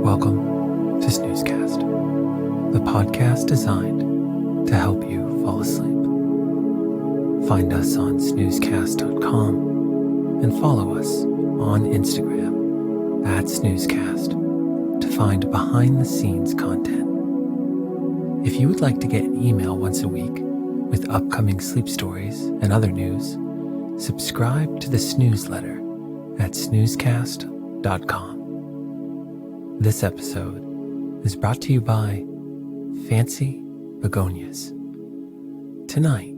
Welcome to Snoozecast, the podcast designed to help you fall asleep. Find us on snoozecast.com and follow us on Instagram at Snoozecast to find behind-the-scenes content. If you would like to get an email once a week with upcoming sleep stories and other news, subscribe to the Snoozeletter at snoozecast.com. This episode is brought to you by Fancy Begonias. Tonight,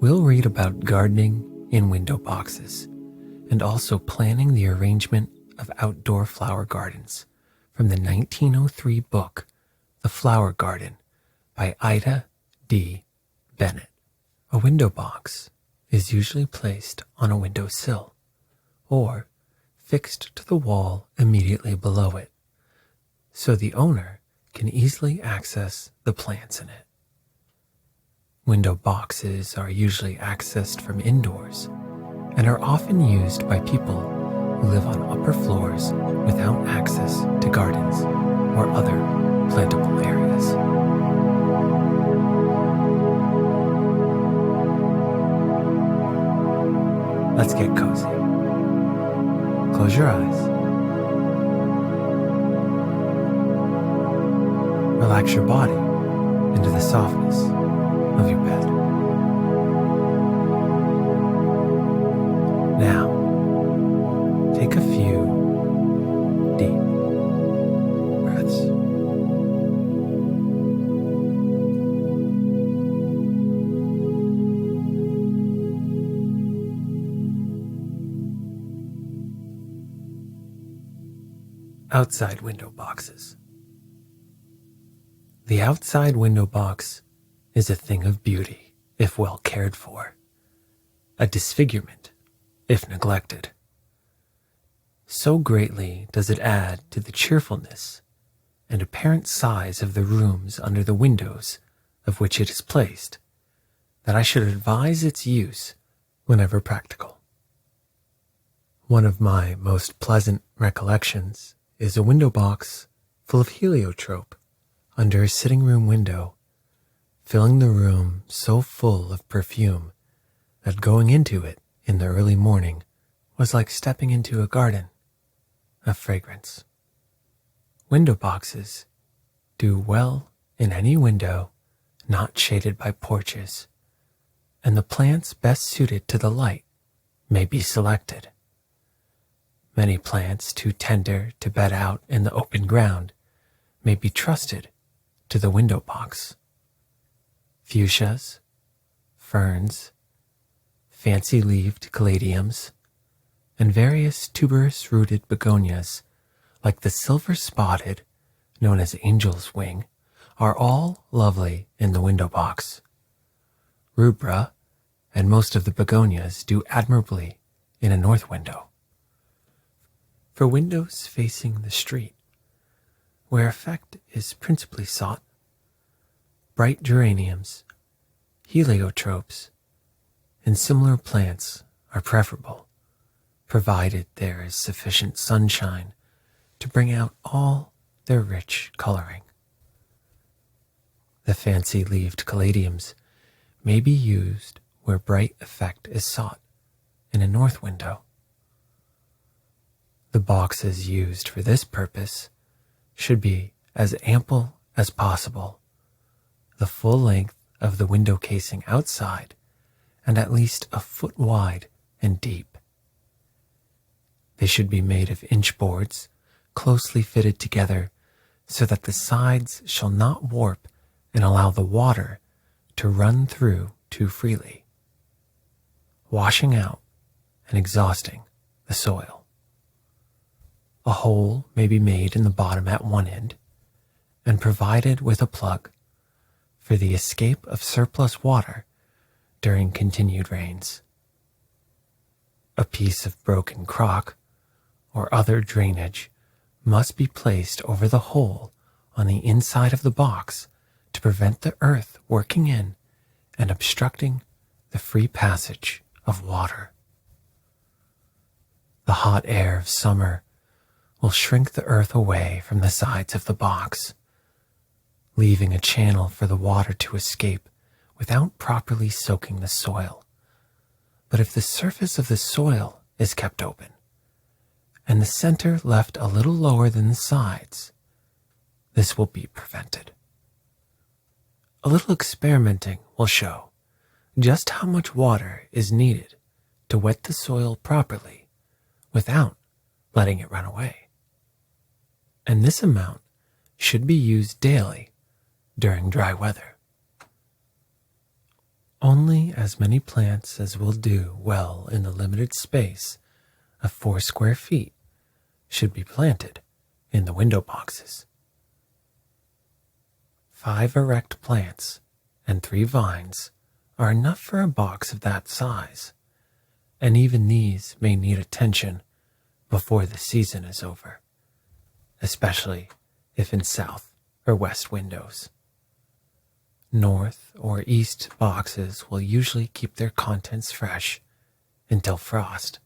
we'll read about gardening in window boxes and also planning the arrangement of outdoor flower gardens from the 1903 book, The Flower Garden by Ida D. Bennett. A window box is usually placed on a window sill or fixed to the wall immediately below it, so the owner can easily access the plants in it. Window boxes are usually accessed from indoors and are often used by people who live on upper floors without access to gardens or other plantable areas. Let's get cozy. Close your eyes. Relax your body into the softness of your bed. Now, take a few deep breaths. Outside window boxes. The outside window box is a thing of beauty if well cared for, a disfigurement if neglected. So greatly does it add to the cheerfulness and apparent size of the rooms under the windows of which it is placed that I should advise its use whenever practical. One of my most pleasant recollections is a window box full of heliotrope under a sitting room window, filling the room so full of perfume that going into it in the early morning was like stepping into a garden of fragrance. Window boxes do well in any window not shaded by porches, and the plants best suited to the light may be selected. Many plants too tender to bed out in the open ground may be trusted to the window box. Fuchsias, ferns, fancy-leaved caladiums, and various tuberous-rooted begonias, like the silver-spotted, known as angel's wing, are all lovely in the window box. Rubra and most of the begonias do admirably in a north window. For windows facing the street, where effect is principally sought, bright geraniums, heliotropes, and similar plants are preferable, provided there is sufficient sunshine to bring out all their rich coloring. The fancy-leaved caladiums may be used where bright effect is sought in a north window. The boxes used for this purpose should be as ample as possible, the full length of the window casing outside, and at least a foot wide and deep. They should be made of inch boards, closely fitted together, so that the sides shall not warp and allow the water to run through too freely, washing out and exhausting the soil. A hole may be made in the bottom at one end and provided with a plug for the escape of surplus water during continued rains. A piece of broken crock or other drainage must be placed over the hole on the inside of the box to prevent the earth working in and obstructing the free passage of water. The hot air of summer will shrink the earth away from the sides of the box, leaving a channel for the water to escape without properly soaking the soil. But if the surface of the soil is kept open, and the center left a little lower than the sides, this will be prevented. A little experimenting will show just how much water is needed to wet the soil properly without letting it run away. And this amount should be used daily during dry weather. Only as many plants as will do well in the limited space of 4 square feet should be planted in the window boxes. 5 erect plants and 3 vines are enough for a box of that size, and even these may need attention before the season is over, especially if in south or west windows. North or east boxes will usually keep their contents fresh until frost,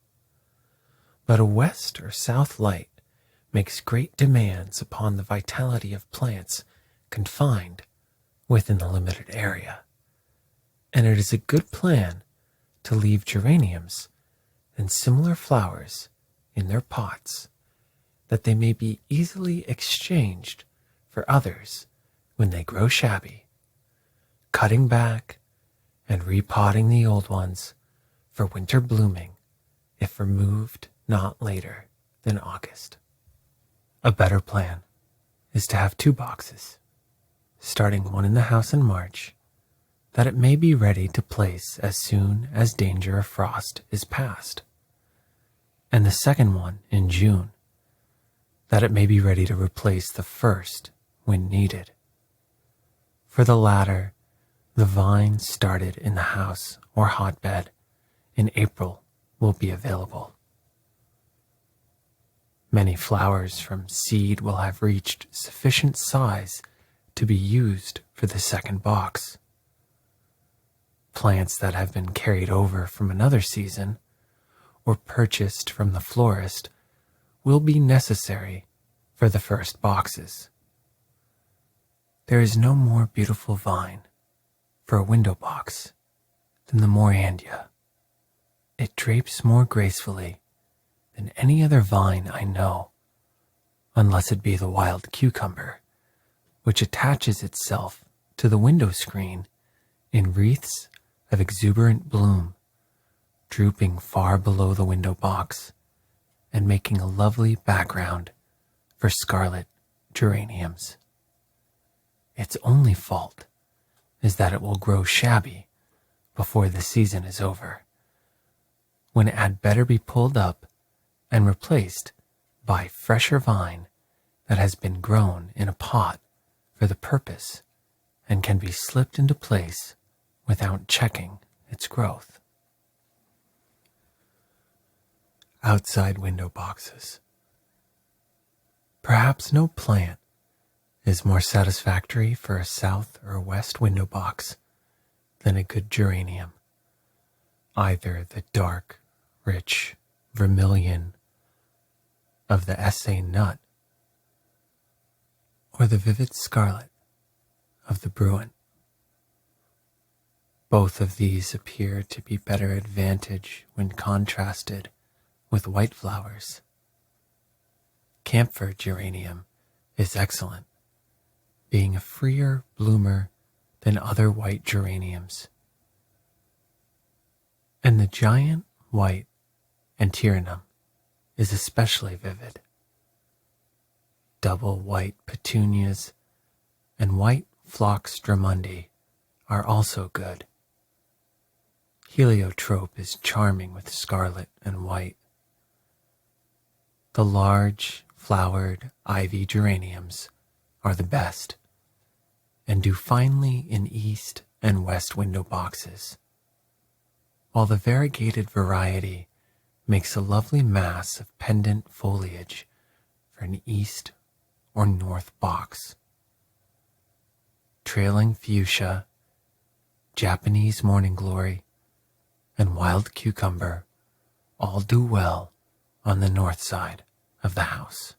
but a west or south light makes great demands upon the vitality of plants confined within the limited area, and it is a good plan to leave geraniums and similar flowers in their pots that they may be easily exchanged for others when they grow shabby, cutting back and repotting the old ones for winter blooming if removed not later than August. A better plan is to have 2 boxes, starting one in the house in March, that it may be ready to place as soon as danger of frost is past, and the second one in June, that it may be ready to replace the first when needed. For the latter, the vines started in the house or hotbed in April will be available. Many flowers from seed will have reached sufficient size to be used for the second box. Plants that have been carried over from another season or purchased from the florist will be necessary for the first boxes. There is no more beautiful vine for a window box than the Morandia. It drapes more gracefully than any other vine I know, unless it be the wild cucumber, which attaches itself to the window screen in wreaths of exuberant bloom, drooping far below the window box and making a lovely background for scarlet geraniums. Its only fault is that it will grow shabby before the season is over, when it had better be pulled up and replaced by fresher vine that has been grown in a pot for the purpose and can be slipped into place without checking its growth. Outside window boxes. Perhaps no plant is more satisfactory for a south or west window box than a good geranium, either the dark, rich vermilion of the essay nut or the vivid scarlet of the Bruin. Both of these appear to be better advantage when contrasted with white flowers. Camphor geranium is excellent, being a freer bloomer than other white geraniums. And the giant white antirinum is especially vivid. Double white petunias and white phlox Drummondi are also good. Heliotrope is charming with scarlet and white. The large, flowered ivy geraniums are the best and do finely in east and west window boxes, while the variegated variety makes a lovely mass of pendant foliage for an east or north box. Trailing fuchsia, Japanese morning glory, and wild cucumber all do well on the north side of the house.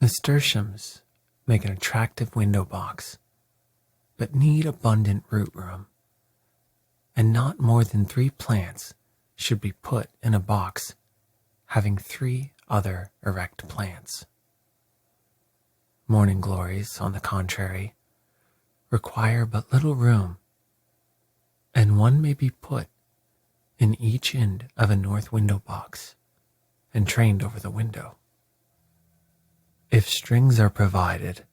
Nasturtiums make an attractive window box, but need abundant root room, and not more than 3 plants should be put in a box having 3 other erect plants. Morning glories, on the contrary, require but little room, and one may be put in each end of a north window box and trained over the window. If strings are provided,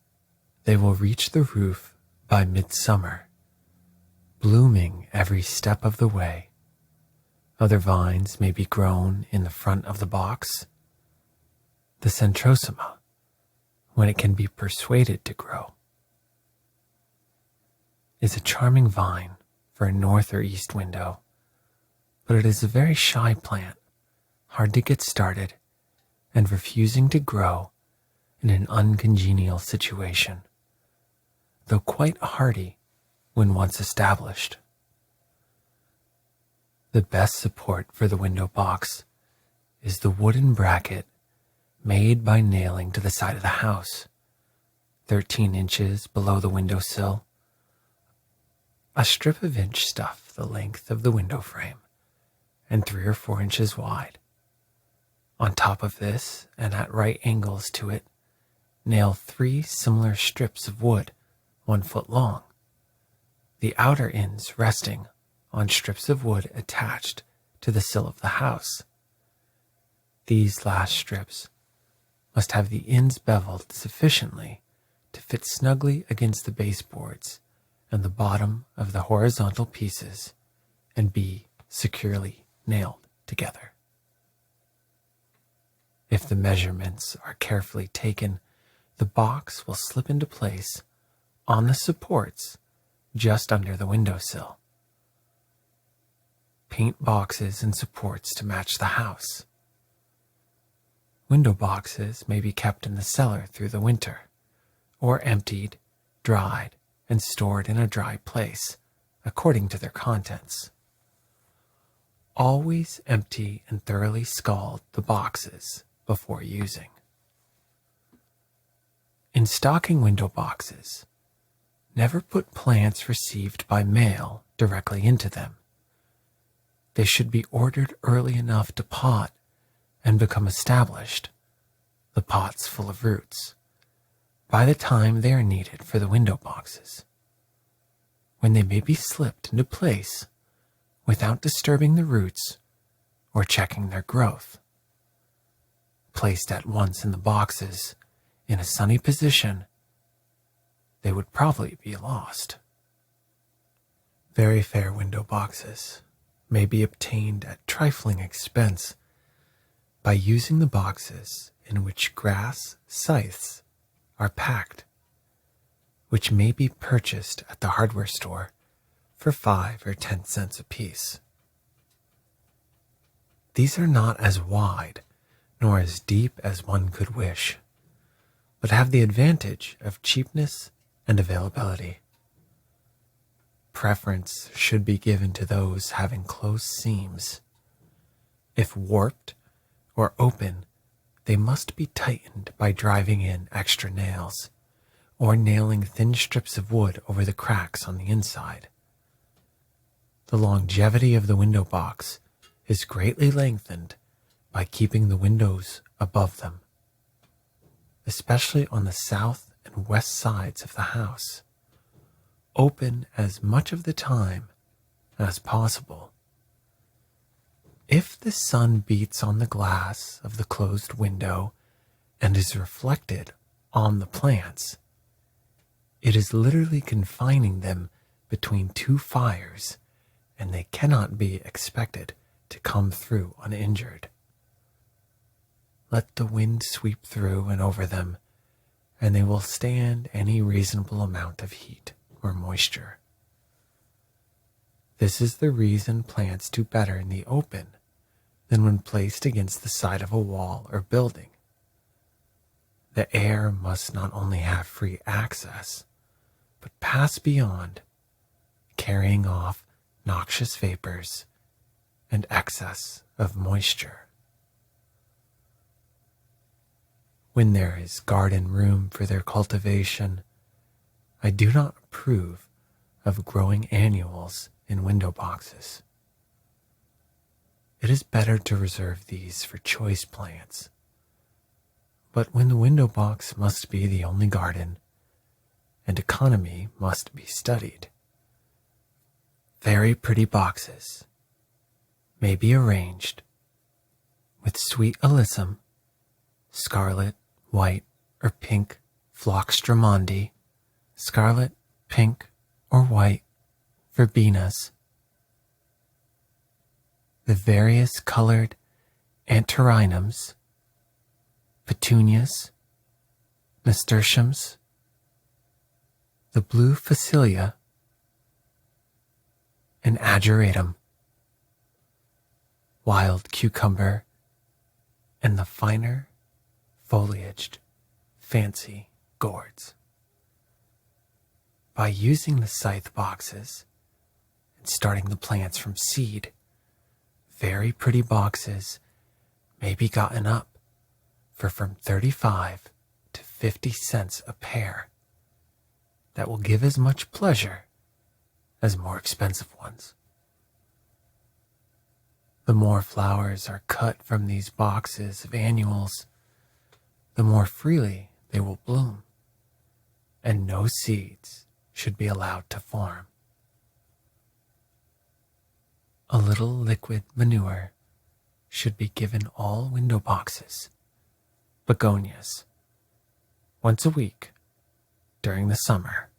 they will reach the roof by midsummer, blooming every step of the way. Other vines may be grown in the front of the box. The centrosema, when it can be persuaded to grow, is a charming vine for a north or east window, but it is a very shy plant, hard to get started, and refusing to grow in an uncongenial situation, though quite hardy when once established. The best support for the window box is the wooden bracket made by nailing to the side of the house, 13 inches below the windowsill. A strip of inch stuff the length of the window frame and 3 or 4 inches wide. On top of this, and at right angles to it, nail 3 similar strips of wood 1 foot long, the outer ends resting on strips of wood attached to the sill of the house. These last strips must have the ends beveled sufficiently to fit snugly against the baseboards and the bottom of the horizontal pieces and be securely nailed together. If the measurements are carefully taken, the box will slip into place on the supports just under the windowsill. Paint boxes and supports to match the house. Window boxes may be kept in the cellar through the winter, or emptied, dried, and stored in a dry place, according to their contents. Always empty and thoroughly scald the boxes before using. In stocking window boxes, never put plants received by mail directly into them. They should be ordered early enough to pot and become established, the pots full of roots, by the time they are needed for the window boxes, when they may be slipped into place without disturbing the roots or checking their growth. Placed at once in the boxes in a sunny position, they would probably be lost. Very fair window boxes may be obtained at trifling expense by using the boxes in which grass scythes are packed, which may be purchased at the hardware store for 5 or 10 cents apiece. These are not as wide nor as deep as one could wish, but have the advantage of cheapness and availability. Preference should be given to those having close seams. If warped or open, they must be tightened by driving in extra nails or nailing thin strips of wood over the cracks on the inside. The longevity of the window box is greatly lengthened by keeping the windows above them, especially on the south and west sides of the house, open as much of the time as possible. If the sun beats on the glass of the closed window and is reflected on the plants, it is literally confining them between 2 fires, and they cannot be expected to come through uninjured. Let the wind sweep through and over them, and they will stand any reasonable amount of heat or moisture. This is the reason plants do better in the open than when placed against the side of a wall or building. The air must not only have free access, but pass beyond, carrying off noxious vapors and excess of moisture. When there is garden room for their cultivation, I do not approve of growing annuals in window boxes. It is better to reserve these for choice plants. But when the window box must be the only garden, and economy must be studied, very pretty boxes may be arranged with sweet alyssum, scarlet, white, or pink phloxdramondi, scarlet, pink, or white verbenas, the various colored antirrhinums, petunias, nasturtiums, the blue phacelia, and ageratum, wild cucumber, and the finer foliaged fancy gourds. By using the scythe boxes and starting the plants from seed, very pretty boxes may be gotten up for from 35 to 50 cents a pair that will give as much pleasure as more expensive ones. The more flowers are cut from these boxes of annuals, the more freely they will bloom, and no seeds should be allowed to form. A little liquid manure should be given all window boxes, begonias, once a week during the summer,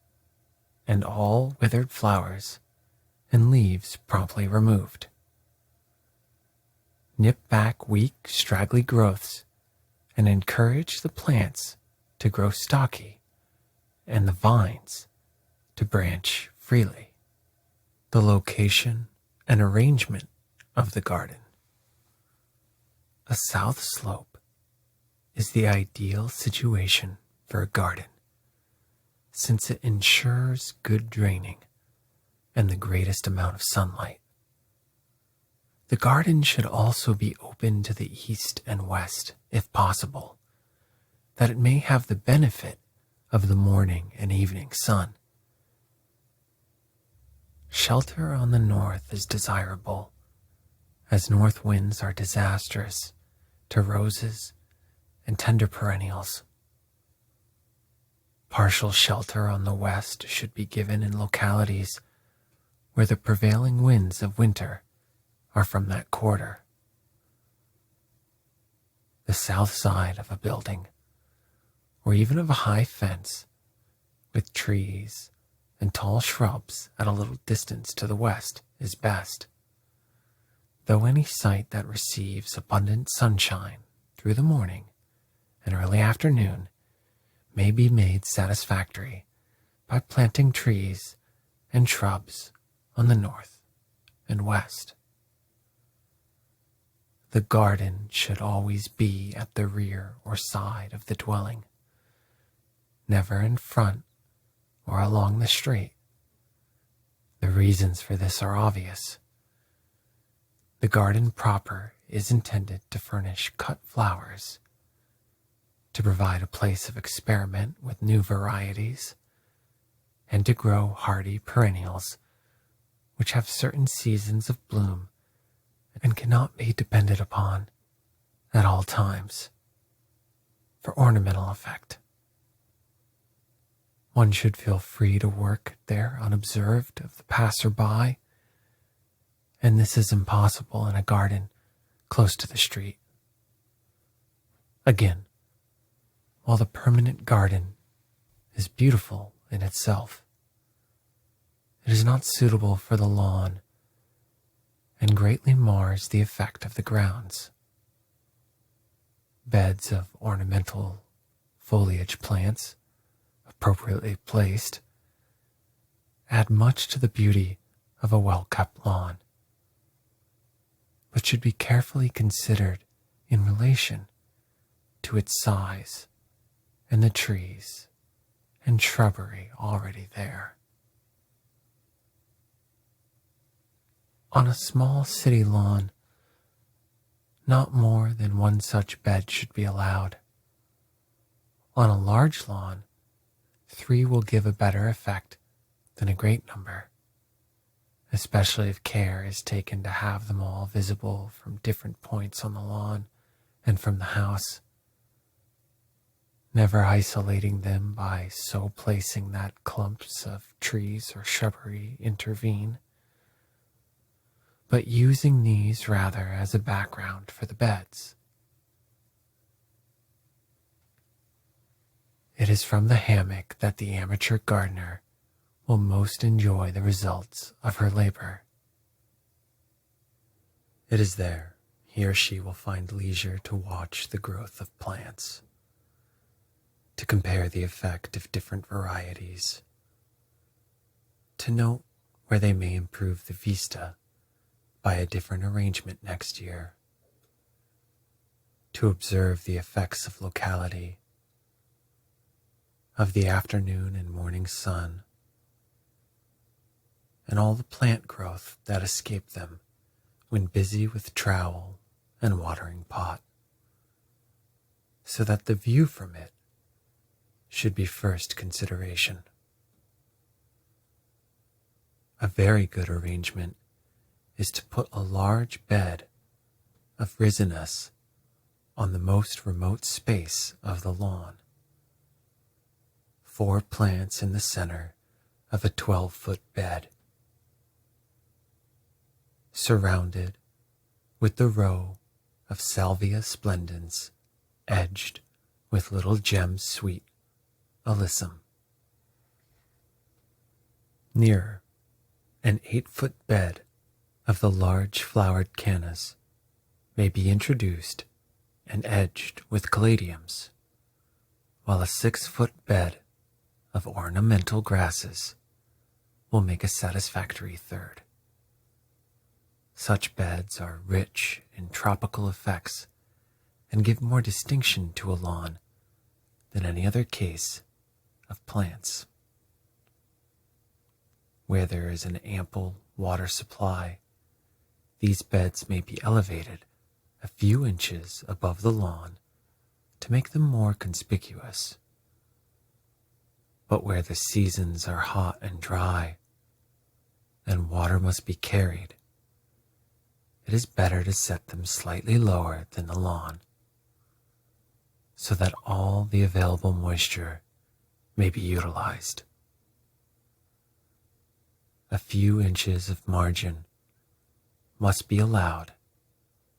and all withered flowers and leaves promptly removed. Nip back weak, straggly growths and encourage the plants to grow stocky and the vines to branch freely. The location and arrangement of the garden. A south slope is the ideal situation for a garden, since it ensures good draining and the greatest amount of sunlight. The garden should also be open to the east and west, if possible, that it may have the benefit of the morning and evening sun. Shelter on the north is desirable, as north winds are disastrous to roses and tender perennials. Partial shelter on the west should be given in localities where the prevailing winds of winter are from that quarter. The south side of a building, or even of a high fence, with trees and tall shrubs at a little distance to the west, is best, though any site that receives abundant sunshine through the morning and early afternoon may be made satisfactory by planting trees and shrubs on the north and west. The garden should always be at the rear or side of the dwelling, never in front or along the street. The reasons for this are obvious. The garden proper is intended to furnish cut flowers, to provide a place of experiment with new varieties, and to grow hardy perennials which have certain seasons of bloom and cannot be depended upon at all times for ornamental effect. One should feel free to work there unobserved of the passer-by, and this is impossible in a garden close to the street. Again, while the permanent garden is beautiful in itself, it is not suitable for the lawn and greatly mars the effect of the grounds. Beds of ornamental foliage plants, appropriately placed, add much to the beauty of a well-kept lawn, but should be carefully considered in relation to its size and the trees and shrubbery already there. On a small city lawn, not more than one such bed should be allowed. On a large lawn, 3 will give a better effect than a great number, especially if care is taken to have them all visible from different points on the lawn and from the house, never isolating them by so placing that clumps of trees or shrubbery intervene, but using these rather as a background for the beds. It is from the hammock that the amateur gardener will most enjoy the results of her labor. It is there he or she will find leisure to watch the growth of plants, to compare the effect of different varieties, to note where they may improve the vista by a different arrangement next year, to observe the effects of locality, of the afternoon and morning sun, and all the plant growth that escape them when busy with trowel and watering pot, so that the view from it should be first consideration. A very good arrangement is to put a large bed of ricinus on the most remote space of the lawn, 4 plants in the center of a 12-foot bed, surrounded with the row of Salvia splendens edged with little gems sweet alyssum. Nearer, an 8-foot bed of the large flowered cannas may be introduced and edged with caladiums, while a 6-foot bed of ornamental grasses will make a satisfactory third. Such beds are rich in tropical effects and give more distinction to a lawn than any other case of plants. Where there is an ample water supply, these beds may be elevated a few inches above the lawn to make them more conspicuous. But where the seasons are hot and dry, and water must be carried, it is better to set them slightly lower than the lawn, so that all the available moisture may be utilized. A few inches of margin must be allowed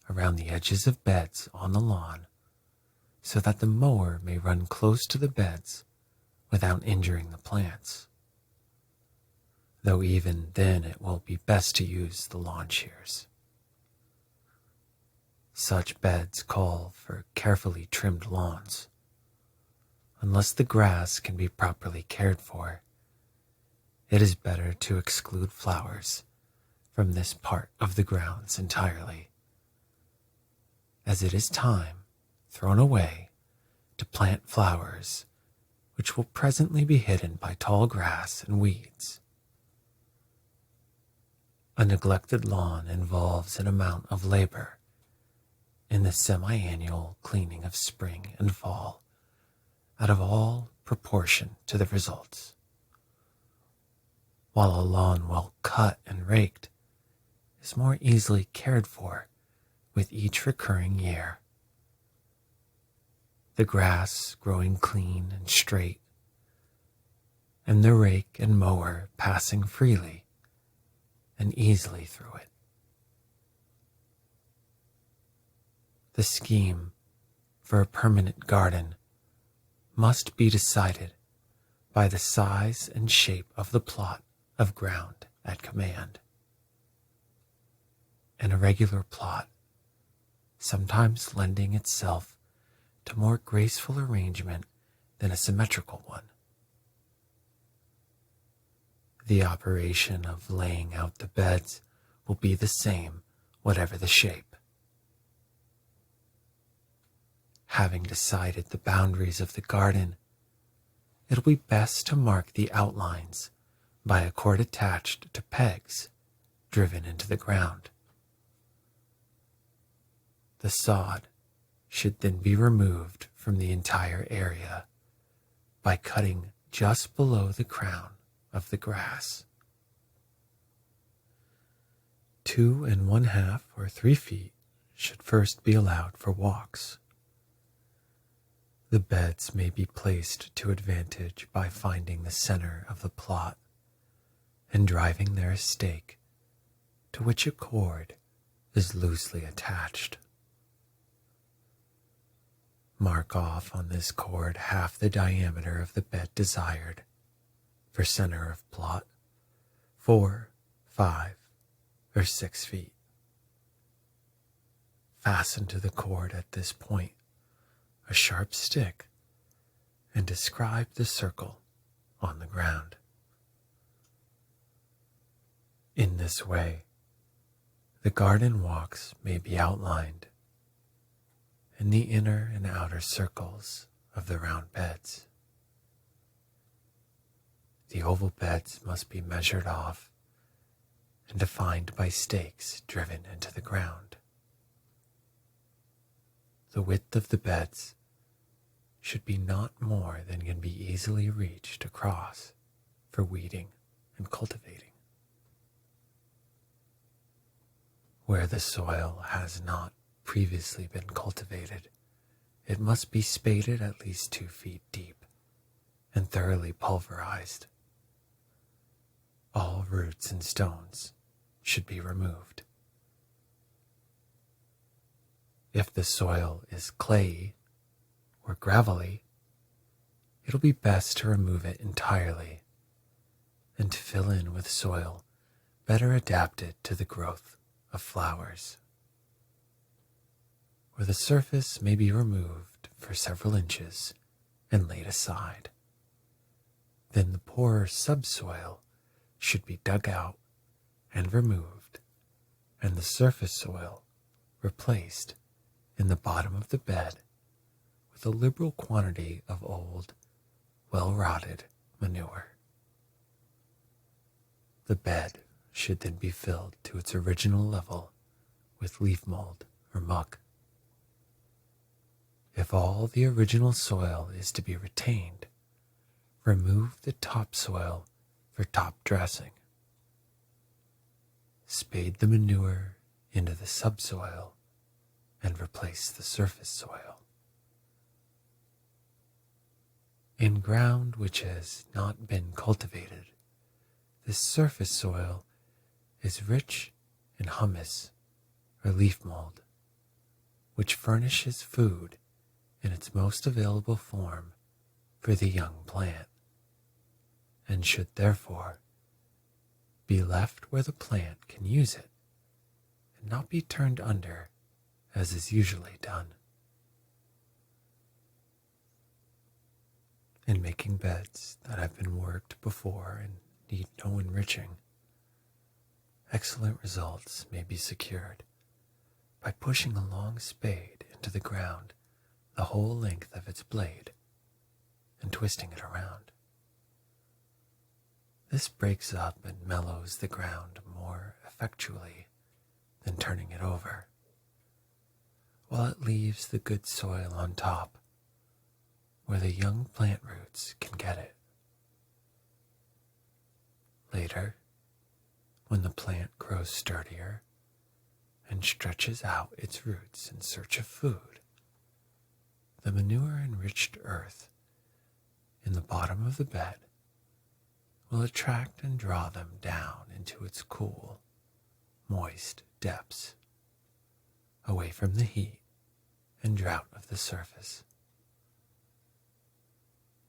around the edges of beds on the lawn so that the mower may run close to the beds without injuring the plants, though even then it will be best to use the lawn shears. Such beds call for carefully trimmed lawns. Unless the grass can be properly cared for, it is better to exclude flowers from this part of the grounds entirely, as it is time thrown away to plant flowers which will presently be hidden by tall grass and weeds. A neglected lawn involves an amount of labor in the semi-annual cleaning of spring and fall out of all proportion to the results, while a lawn well cut and raked is more easily cared for with each recurring year. The grass growing clean and straight, and the rake and mower passing freely and easily through it. The scheme for a permanent garden must be decided by the size and shape of the plot of ground at command. An irregular plot, sometimes lending itself to more graceful arrangement than a symmetrical one. The operation of laying out the beds will be the same, whatever the shape. Having decided the boundaries of the garden, it will be best to mark the outlines by a cord attached to pegs driven into the ground. The sod should then be removed from the entire area by cutting just below the crown of the grass. 2½ or 3 feet should first be allowed for walks. The beds may be placed to advantage by finding the center of the plot and driving there a stake to which a cord is loosely attached. Mark off on this cord half the diameter of the bed desired for center of plot, 4, 5, or 6 feet. Fasten to the cord at this point a sharp stick and describe the circle on the ground. In this way, the garden walks may be outlined in the inner and outer circles of the round beds. The oval beds must be measured off and defined by stakes driven into the ground. The width of the beds should be not more than can be easily reached across for weeding and cultivating. Where the soil has not previously been cultivated, it must be spaded at least 2 feet deep and thoroughly pulverized. All roots and stones should be removed. If the soil is clayey or gravelly, it'll be best to remove it entirely and to fill in with soil better adapted to the growth of flowers. Where the surface may be removed for several inches and laid aside. Then the poorer subsoil should be dug out and removed, and the surface soil replaced in the bottom of the bed with a liberal quantity of old, well-rotted manure. The bed should then be filled to its original level with leaf mold or muck. If all the original soil is to be retained, remove the topsoil for top dressing. Spade the manure into the subsoil and replace the surface soil. In ground which has not been cultivated, this surface soil is rich in humus or leaf mold, which furnishes food in its most available form for the young plant, and should therefore be left where the plant can use it and not be turned under as is usually done. In making beds that have been worked before and need no enriching, excellent results may be secured by pushing a long spade into the ground the whole length of its blade and twisting it around. This breaks up and mellows the ground more effectually than turning it over, while it leaves the good soil on top where the young plant roots can get it. Later, when the plant grows sturdier and stretches out its roots in search of food, the manure-enriched earth in the bottom of the bed will attract and draw them down into its cool, moist depths, away from the heat and drought of the surface.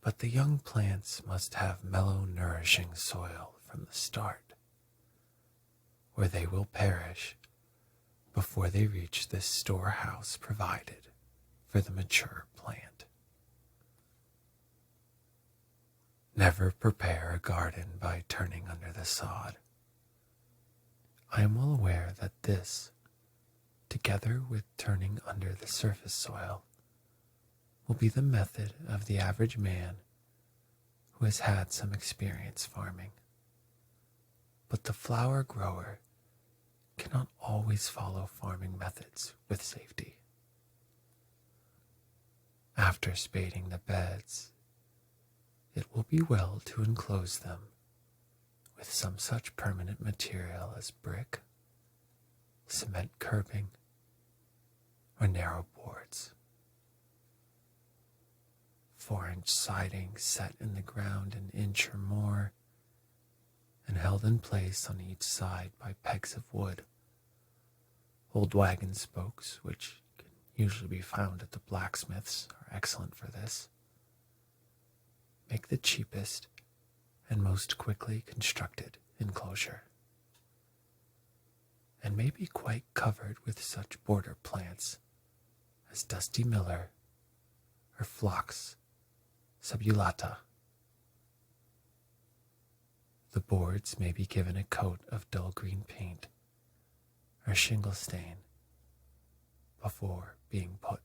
But the young plants must have mellow, nourishing soil from the start, or they will perish before they reach this storehouse provided for the mature plant. Never prepare a garden by turning under the sod. I am well aware that this, together with turning under the surface soil, will be the method of the average man who has had some experience farming. But the flower grower cannot always follow farming methods with safety. After spading the beds, it will be well to enclose them with some such permanent material as brick, cement curbing, or narrow boards. 4-inch siding set in the ground an inch or more and held in place on each side by pegs of wood. Old wagon spokes, which can usually be found at the blacksmiths, are excellent for this. Make the cheapest and most quickly constructed enclosure, and may be quite covered with such border plants as dusty miller or phlox subulata. The boards may be given a coat of dull green paint or shingle stain before being put